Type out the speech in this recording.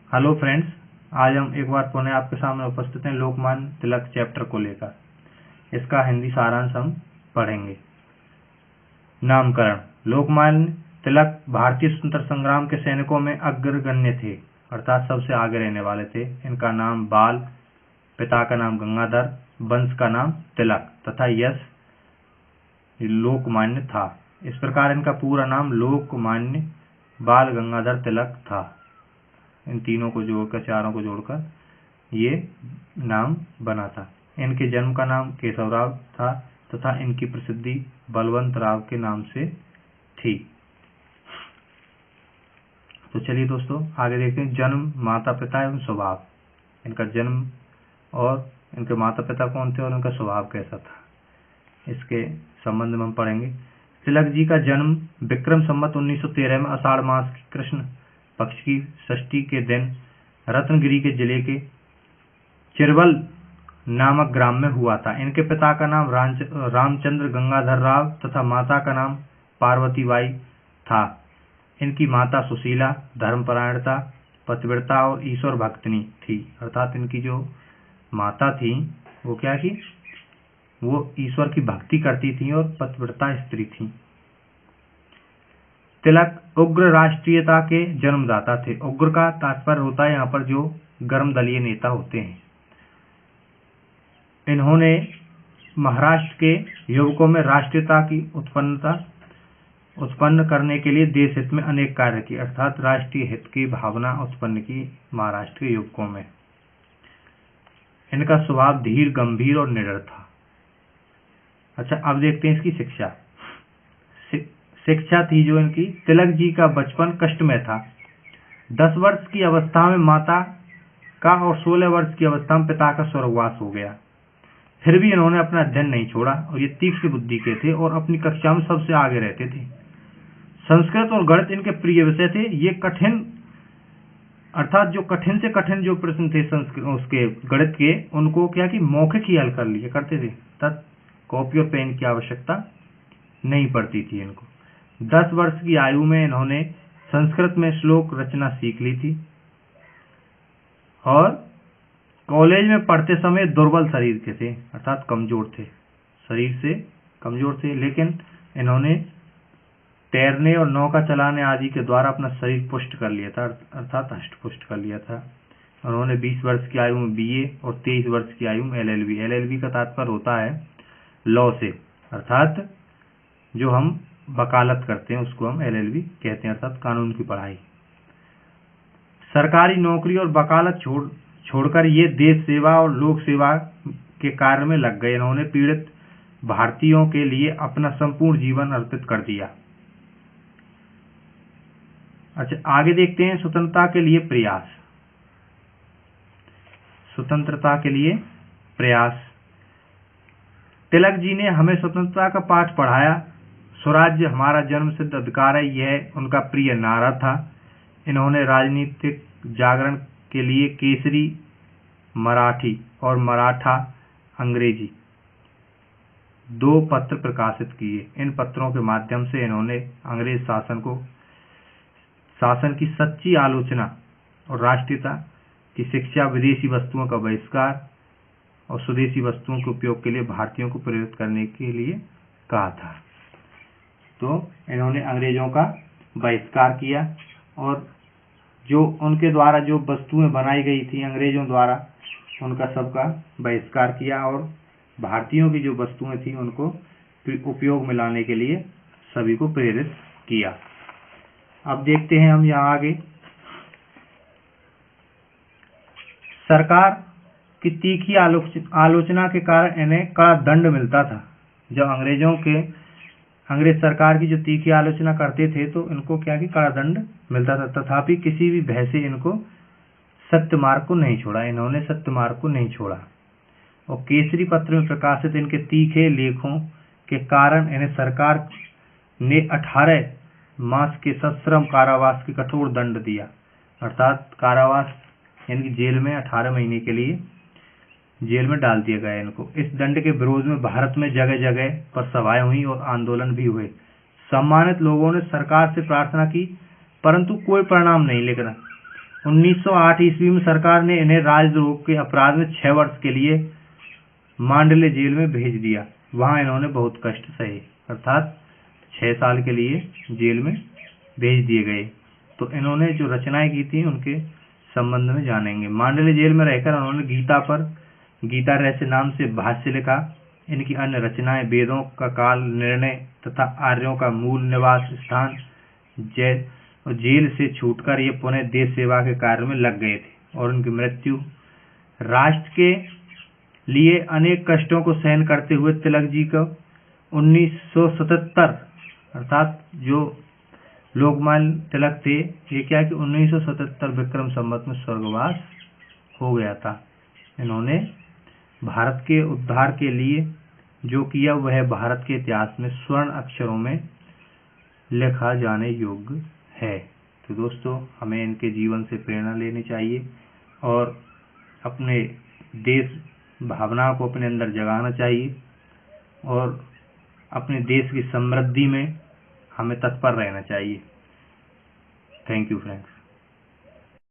Hello friends, आज हम एक बार पुनः आपके सामने उपस्थित हैं लोकमान्य तिलक चैप्टर को लेकर। इसका हिंदी सारांश हम पढ़ेंगे। नामकरण। लोकमान्य तिलक भारतीय स्वतंत्रता संग्राम के सैनिकों में अग्रगण्य थे, अर्थात सबसे आगे रहने वाले थे। इनका नाम बाल, पिता का नाम गंगाधर, वंश का नाम तिलक तथा यश लोकमान्य था। इस प्रकार इनका पूरा नाम लोकमान्य बाल गंगाधर तिलक था। इन तीनों को जोड़कर, चारों को जोड़कर ये नाम बना था। इनके जन्म का नाम केशवराव था तथा इनकी प्रसिद्धि बलवंत राव के नाम से थी। तो चलिए दोस्तों आगे देखते हैं। जन्म, माता पिता एवं स्वभाव। इनका जन्म और इनके माता पिता कौन थे और इनका स्वभाव कैसा था, इसके संबंध में हम पढ़ेंगे। तिलक जी का जन्म विक्रम संवत 1913 में आषाढ़ मास की कृष्ण पक्ष की षष्ठी के दिन रत्नगिरी के जिले के चिरवल नामक ग्राम में हुआ था। इनके पिता का नाम रामचंद्र गंगाधर राव तथा माता का नाम पार्वती बाई था। इनकी माता सुशीला, धर्मपरायणता, पतिव्रता और ईश्वर भक्तिनी थी। अर्थात इनकी जो माता थी वो क्या थी, वो ईश्वर की भक्ति करती थी और पतिव्रता स्त्री थी। तिलक उग्र राष्ट्रीयता के जन्मदाता थे। उग्र का तात्पर्य होता है यहाँ पर जो गर्म दलीय नेता होते हैं। इन्होंने महाराष्ट्र के युवकों में राष्ट्रीयता की उत्पन्न करने के लिए देश हित में अनेक कार्य किए, अर्थात राष्ट्रीय हित की भावना उत्पन्न की महाराष्ट्र के युवकों में। इनका स्वभाव धीर, गंभीर और निडर था। अच्छा, अब देखते हैं इसकी शिक्षा। शिक्षा थी जो इनकी, तिलक जी का बचपन कष्टमय था। 10 वर्ष की अवस्था में माता का और 16 वर्ष की अवस्था में पिता का स्वर्गवास हो गया। फिर भी इन्होंने अपना अध्ययन नहीं छोड़ा और ये तीक्ष्ण बुद्धि के थे और अपनी कक्षा में सबसे आगे रहते थे। संस्कृत और गणित इनके प्रिय विषय थे। ये कठिन, अर्थात जो कठिन से कठिन जो प्रश्न थे संस्कृत उसके गणित के, उनको क्या कि मौखिक ही हल कर लिए करते थे। तब कॉपी और पेन की आवश्यकता नहीं पड़ती थी इनको। 10 वर्ष की आयु में इन्होंने संस्कृत में श्लोक रचना सीख ली थी और कॉलेज में पढ़ते समय दुर्बल शरीर के थे, अर्थात कमजोर थे, शरीर से कमजोर थे। लेकिन इन्होंने तैरने और नौका चलाने आदि के द्वारा अपना शरीर पुष्ट कर लिया था, अर्थात हष्ट-पुष्ट कर लिया था। उन्होंने 20 वर्ष की आयु में बीए और 23 वर्ष की आयु में एलएलबी। एलएलबी का तात्पर्य होता है लॉ से, अर्थात जो हम वकालत करते हैं उसको हम एलएलबी कहते हैं, अर्थात कानून की पढ़ाई। सरकारी नौकरी और वकालत छोड़कर ये देश सेवा और लोक सेवा के कार्य में लग गए। इन्होंने पीड़ित भारतीयों के लिए अपना संपूर्ण जीवन अर्पित कर दिया। अच्छा, आगे देखते हैं स्वतंत्रता के लिए प्रयास। स्वतंत्रता के लिए प्रयास। तिलक जी ने हमें स्वतंत्रता का पाठ पढ़ाया। स्वराज्य हमारा जन्म सिद्ध अधिकार है, यह उनका प्रिय नारा था। इन्होंने राजनीतिक जागरण के लिए केसरी मराठी और मराठा अंग्रेजी 2 पत्र प्रकाशित किए। इन पत्रों के माध्यम से इन्होंने अंग्रेज शासन की सच्ची आलोचना और राष्ट्रीयता की शिक्षा, विदेशी वस्तुओं का बहिष्कार और स्वदेशी वस्तुओं के उपयोग के लिए भारतीयों को प्रेरित करने के लिए कहा था। तो इन्होंने अंग्रेजों का बहिष्कार किया और जो उनके द्वारा जो वस्तुएं बनाई गई थी अंग्रेजों द्वारा, उनका सबका बहिष्कार किया और भारतीयों की जो वस्तुएं थी उनको उपयोग में लाने के लिए सभी को प्रेरित किया। अब देखते हैं हम यहाँ आगे। सरकार की तीखी आलोचना के कारण इन्हें कड़ा दंड मिलता था। जब अंग्रेज सरकार की जो तीखी आलोचना करते थे तो इनको क्या कि कड़ा दंड मिलता था, तथापि किसी भी भय से इनको सत्य मार्ग को नहीं छोड़ा। इन्होंने सत्य मार्ग को नहीं छोड़ा और केसरी पत्र में प्रकाशित इनके तीखे लेखों के कारण इन्हें सरकार ने 18 मास के सश्रम कारावास के कठोर दंड दिया, अर्थात कारावास यानी जेल में 18 महीने के लिए जेल में डाल दिया गया इनको। इस दंड के विरोध में भारत में जगह जगह पर सभाएं हुई और आंदोलन भी हुए। सम्मानित लोगों ने सरकार से प्रार्थना की परंतु कोई परिणाम नहीं निकला 1908 ईस्वी में सरकार ने इन्हें राजद्रोह के अपराध में 6 वर्ष के लिए मांडले जेल में भेज दिया। वहां इन्होंने बहुत कष्ट सहे, अर्थात 6 साल के लिए जेल में भेज दिए गए। तो इन्होंने जो रचनाएं की थी उनके संबंध में जानेंगे। मांडले जेल में रहकर उन्होंने गीता पर गीता रहस्य नाम से भाष्य लिखा। इनकी अन्य रचनाएं वेदों का काल निर्णय तथा आर्यों का मूल निवास स्थान, जेल से छूटकर ये पुनः देश सेवा के कार्य में लग गए थे और उनकी मृत्यु राष्ट्र के लिए अनेक कष्टों को सहन करते हुए तिलक जी को 1977 अर्थात जो लोकमान्य तिलक थे, ये क्या कि 1977 विक्रम संवत में स्वर्गवास हो गया था। इन्होंने भारत के उद्धार के लिए जो किया वह भारत के इतिहास में स्वर्ण अक्षरों में लिखा जाने योग्य है। तो दोस्तों, हमें इनके जीवन से प्रेरणा लेनी चाहिए और अपने देश भावना को अपने अंदर जगाना चाहिए और अपने देश की समृद्धि में हमें तत्पर रहना चाहिए। Thank you friends.